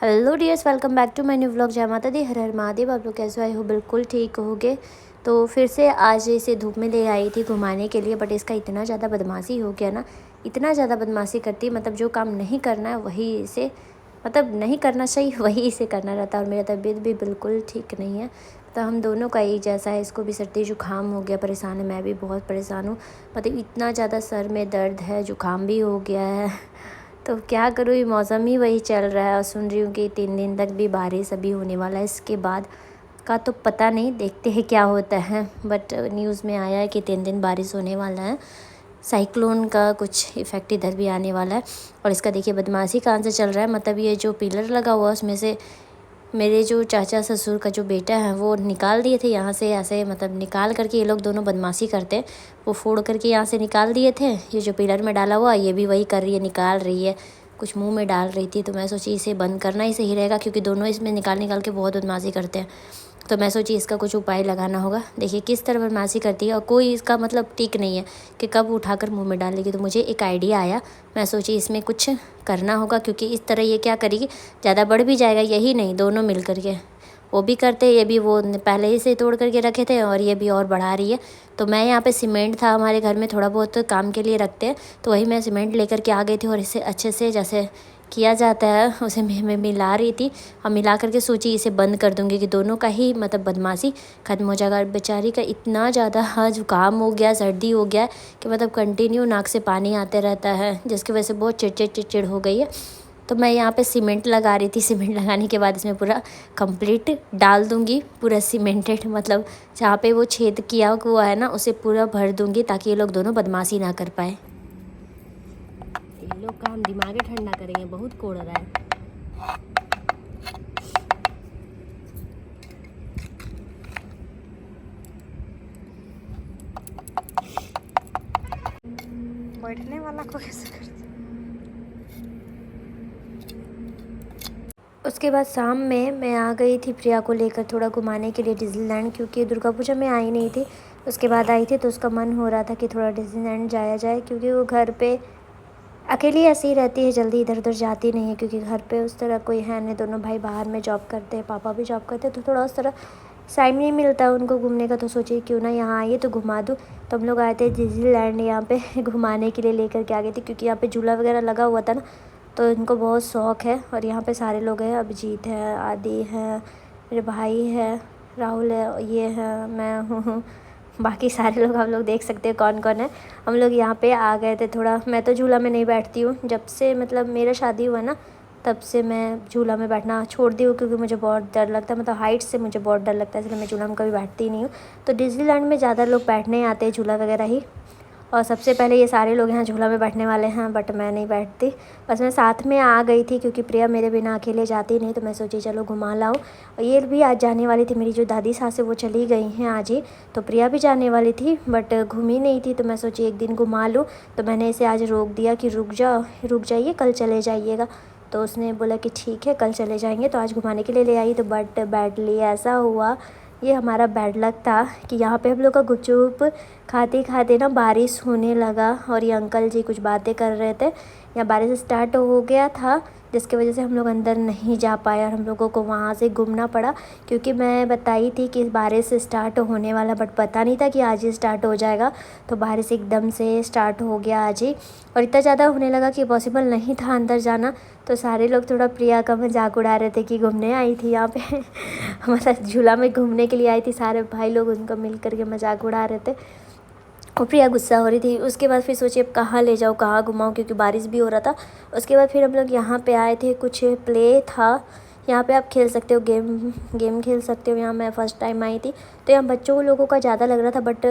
Hello dears, welcome back to my new vlog. जय माता दी, हर हर महादेव। आप लोग कैसे आए हो? बिल्कुल ठीक होगे। तो फिर से आज इसे धूप में ले आई थी घुमाने के लिए, बट इसका इतना ज़्यादा बदमाशी हो गया ना, इतना ज़्यादा बदमाशी करती है। मतलब जो काम नहीं करना है वही इसे, मतलब नहीं करना चाहिए वही इसे करना रहता है। और मेरा तबीयत भी बिल्कुल ठीक नहीं है, तो हम दोनों का एक जैसा है। इसको भी सर्दी जुकाम हो गया, परेशान है, मैं भी बहुत परेशान हूँ। मतलब इतना ज़्यादा सर में दर्द है, जुकाम भी हो गया है। तो क्या करूँ, ये मौसम ही वही चल रहा है। और सुन रही हूँ कि 3 दिन तक भी बारिश अभी होने वाला है। इसके बाद का तो पता नहीं, देखते हैं क्या होता है। बट न्यूज़ में आया है कि 3 दिन बारिश होने वाला है। साइक्लोन का कुछ इफ़ेक्ट इधर भी आने वाला है। और इसका देखिए बदमाशी कहाँ से चल रहा है। मतलब ये जो पिलर लगा हुआ है उसमें से मेरे जो चाचा ससुर का जो बेटा है वो निकाल दिए थे यहाँ से, ऐसे मतलब निकाल करके ये लोग दोनों बदमाशी करते हैं। वो फोड़ करके यहाँ से निकाल दिए थे। ये जो पिलर में डाला हुआ ये भी वही कर रही है, निकाल रही है, कुछ मुंह में डाल रही थी। तो मैं सोची इसे बंद करना ही सही रहेगा, क्योंकि दोनों इसमें निकाल निकाल के बहुत बदमाशी करते हैं। तो मैं सोची इसका कुछ उपाय लगाना होगा। देखिए किस तरह बदमाशी करती है, और कोई इसका मतलब ठीक नहीं है कि कब उठाकर मुंह में डालेगी। तो मुझे एक आइडिया आया, मैं सोची इसमें कुछ करना होगा, क्योंकि इस तरह ये क्या करेगी, ज़्यादा बढ़ भी जाएगा। यही नहीं, दोनों मिल करके वो भी करते, ये भी वो पहले ही से तोड़ करके रखे थे और ये भी और बढ़ा रही है। तो मैं यहाँ पे सीमेंट था हमारे घर में, थोड़ा बहुत काम के लिए रखते हैं, तो वही मैं सीमेंट लेकर के आ गई थी। और इसे अच्छे से जैसे किया जाता है उसे मैं मिला रही थी। और मिला करके सोची इसे बंद कर दूँगी कि दोनों का ही मतलब बदमाशी ख़त्म हो जाएगा। बेचारी का इतना ज़्यादा जुकाम हो गया, सर्दी हो गया कि मतलब कंटिन्यू नाक से पानी आते रहता है, जिसकी वजह से बहुत चिड़चिड़ हो गई है। तो मैं यहाँ पे सीमेंट लगा रही थी। सीमेंट लगाने के बाद इसमें पूरा कंप्लीट डाल दूँगी, पूरा सीमेंटेड, मतलब जहाँ पे वो छेद किया हुआ है ना उसे पूरा भर दूँगी, ताकि ये लोग दोनों बदमाशी ना कर पाए। ये लोग का हम दिमाग ठंडा करेंगे, बहुत कोड़ रहा है। बैठने वाला को कैसे करते? उसके बाद शाम में मैं आ गई थी प्रिया को लेकर थोड़ा घुमाने के लिए डिज़नीलैंड, क्योंकि दुर्गा पूजा में आई नहीं थी। उसके बाद आई थी तो उसका मन हो रहा था कि थोड़ा डिज़नीलैंड जाया जाए, क्योंकि वो घर पे अकेली ऐसी ही रहती है, जल्दी इधर उधर जाती नहीं है, क्योंकि घर पे उस तरह कोई है नहीं। दोनों भाई बाहर में जॉब करते हैं, पापा भी जॉब करते हैं, तो थोड़ा उस तरह टाइम नहीं मिलता उनको घूमने का। तो सोचिए क्यों ना यहाँ आइए तो घुमा दूँ। तो हम लोग आए थे डिज़नीलैंड यहाँ पे घुमाने के लिए लेकर के आ गए थे, क्योंकि यहाँ पे झूला वगैरह लगा हुआ था ना, तो इनको बहुत शौक़ है। और यहाँ पे सारे लोग हैं, अभिजीत है, आदि है, मेरे भाई है, राहुल है, ये है, मैं हूँ, बाकी सारे लोग हम लोग देख सकते हैं कौन कौन है। हम लोग यहाँ पे आ गए थे थोड़ा। मैं तो झूला में नहीं बैठती हूँ, जब से मतलब मेरा शादी हुआ ना तब से मैं झूला में बैठना छोड़ दी हूँ, क्योंकि मुझे बहुत डर लगता है। मतलब हाइट से मुझे बहुत डर लगता है, इसलिए मैं झूला में कभी बैठती नहीं हूँ। तो डिज़नीलैंड में ज़्यादा लोग बैठने आते हैं झूला वगैरह ही, और सबसे पहले ये सारे लोग यहाँ झूला में बैठने वाले हैं, बट मैं नहीं बैठती। बस मैं साथ में आ गई थी, क्योंकि प्रिया मेरे बिना अकेले जाती नहीं, तो मैं सोची चलो घुमा लाऊं। और ये भी आज जाने वाली थी, मेरी जो दादी सास है वो चली गई हैं आज ही, तो प्रिया भी जाने वाली थी, बट घूमी नहीं थी। तो मैं सोची एक दिन घुमा लूँ, तो मैंने इसे आज रोक दिया कि रुक जाइए, कल चले जाइएगा। तो उसने बोला कि ठीक है कल चले जाएंगे, तो आज घुमाने के लिए ले आई। तो बट बैडली ऐसा हुआ, ये हमारा बैड लक था कि यहाँ पे हम लोग का गुपचुप खाते खाते ना बारिश होने लगा। और ये अंकल जी कुछ बातें कर रहे थे, यहाँ बारिश स्टार्ट हो गया था, जिसकी वजह से हम लोग अंदर नहीं जा पाए और हम लोगों को वहाँ से घूमना पड़ा। क्योंकि मैं बताई थी कि बारिश स्टार्ट होने वाला, बट पता नहीं था कि आज ही स्टार्ट हो जाएगा। तो बारिश एकदम से स्टार्ट हो गया आज ही, और इतना ज़्यादा होने लगा कि पॉसिबल नहीं था अंदर जाना। तो सारे लोग थोड़ा प्रिया का मजाक उड़ा रहे थे कि घूमने आई थी यहाँ पे मतलब झूला में घूमने के लिए आई थी। सारे भाई लोग उनका मिल करके मजाक उड़ा रहे थे, और प्रिया गुस्सा हो रही थी। उसके बाद फिर सोचिए अब कहाँ ले जाऊँ, कहाँ घुमाऊँ, क्योंकि बारिश भी हो रहा था। उसके बाद फिर हम लोग यहाँ पे आए थे, कुछ प्ले था यहाँ पे, आप खेल सकते हो, गेम खेल सकते हो। यहाँ मैं फ़र्स्ट टाइम आई थी, तो यहाँ बच्चों लोगों का ज़्यादा लग रहा था। बट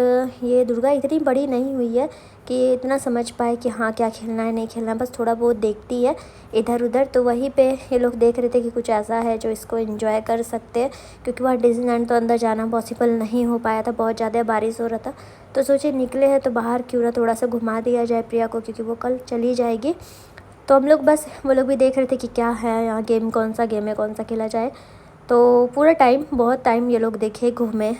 ये दुर्गा इतनी बड़ी नहीं हुई है कि इतना समझ पाए कि हाँ क्या खेलना है नहीं खेलना है, बस थोड़ा बहुत देखती है इधर उधर। तो वहीं पे ये लोग देख रहे थे कि कुछ ऐसा है जो इसको एंजॉय कर सकते हैं, क्योंकि वहाँ डिज़नीलैंड तो अंदर जाना पॉसिबल नहीं हो पाया था, बहुत ज़्यादा बारिश हो रहा था। तो सोचे निकले हैं तो बाहर क्यों ना थोड़ा सा घुमा दिया जाए प्रिया को, क्योंकि वो कल चली जाएगी। तो हम लोग बस, वो लोग भी देख रहे थे कि क्या है यहाँ, गेम कौन सा गेम है, कौन सा खेला जाए। तो पूरा टाइम, बहुत टाइम ये लोग देखे, घूमे,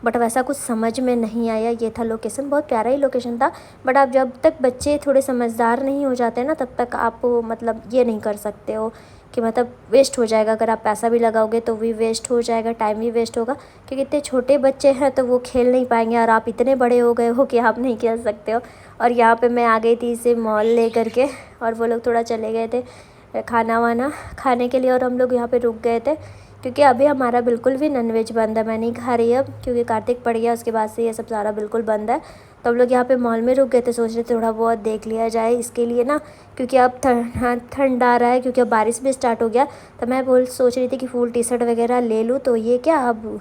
बट वैसा कुछ समझ में नहीं आया। ये था लोकेशन, बहुत प्यारा ही लोकेशन था, बट आप जब तक बच्चे थोड़े समझदार नहीं हो जाते ना तब तक आप मतलब ये नहीं कर सकते हो कि मतलब वेस्ट हो जाएगा, अगर आप पैसा भी लगाओगे तो भी वेस्ट हो जाएगा, टाइम भी वेस्ट होगा, क्योंकि इतने छोटे बच्चे हैं तो वो खेल नहीं पाएंगे और आप इतने बड़े हो गए हो कि आप नहीं खेल सकते हो। और यहाँ पे मैं आ गई थी इसे मॉल ले करके, और वो लोग थोड़ा चले गए थे खाना वाना खाने के लिए, और हम लोग यहाँ पे रुक गए थे क्योंकि अभी हमारा बिल्कुल भी नॉनवेज बंद है। मैं नहीं खा रही अब, क्योंकि कार्तिक पड़ गया, उसके बाद से ये सब सारा बिल्कुल बंद है। तो हम लोग यहाँ पे मॉल में रुक गए थे, सोच रहे थोड़ा बहुत देख लिया जाए इसके लिए ना, क्योंकि अब ठंड आ रहा है, क्योंकि अब बारिश भी स्टार्ट हो गया। तो मैं सोच रही थी कि फुल टी शर्ट वगैरह ले लूँ, तो ये क्या अब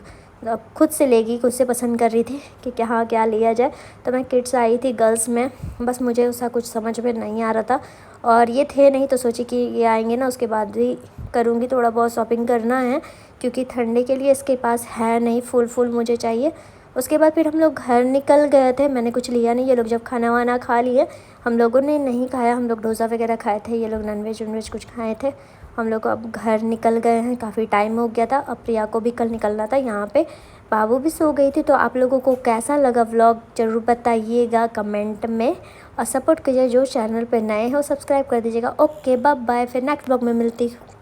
खुद से लेगी, खुद से पसंद कर रही थी कि क्या क्या लिया जाए। तो मैं किड्स आई थी गर्ल्स में, बस मुझे उसका कुछ समझ में नहीं आ रहा था, और ये थे नहीं, तो सोची कि ये आएंगे ना उसके बाद भी करूँगी, थोड़ा बहुत शॉपिंग करना है, क्योंकि ठंडे के लिए इसके पास है नहीं, फुल मुझे चाहिए। उसके बाद फिर हम लोग घर निकल गए थे, मैंने कुछ लिया नहीं। ये लोग जब खाना वाना खा लिए, हम लोगों ने नहीं खाया, हम लोग डोसा वगैरह खाए थे, ये लोग नॉनवेज कुछ खाए थे। हम लोग अब घर निकल गए हैं, काफ़ी टाइम हो गया था। अब प्रिया को भी कल निकलना था, यहाँ पे बाबू भी सो गई थी। तो आप लोगों को कैसा लगा व्लॉग ज़रूर बताइएगा कमेंट में, और सपोर्ट कीजिए। जो चैनल पे नए हो सब्सक्राइब कर दीजिएगा। ओके बाय बाय, फिर नेक्स्ट व्लॉग में मिलती हूँ।